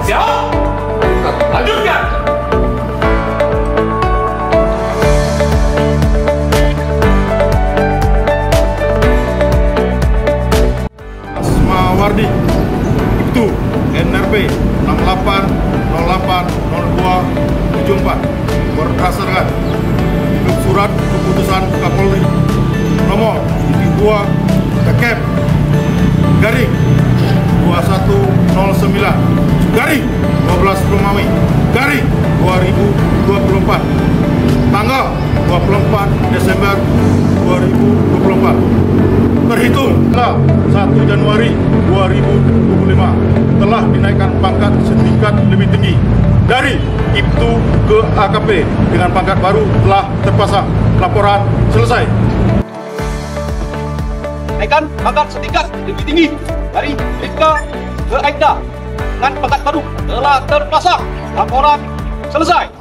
Siap. Lanjutkan. Asmawardi, Ibtu, NRP 68080274 berdasarkan surat keputusan Kapolri nomor 2 Tekep garing 2109 garing 12 Romawi garing 2024 tanggal 24 Desember 2024 terhitung tanggal 1 Januari 2025 telah dinaikkan pangkat setingkat lebih tinggi dari Ibtu ke AKP dengan pangkat baru telah terpasang. Laporan selesai. Naikkan pangkat setingkat lebih tinggi dari Bribka ke Aibda dengan pangkat baru telah terpasang. Laporan selesai.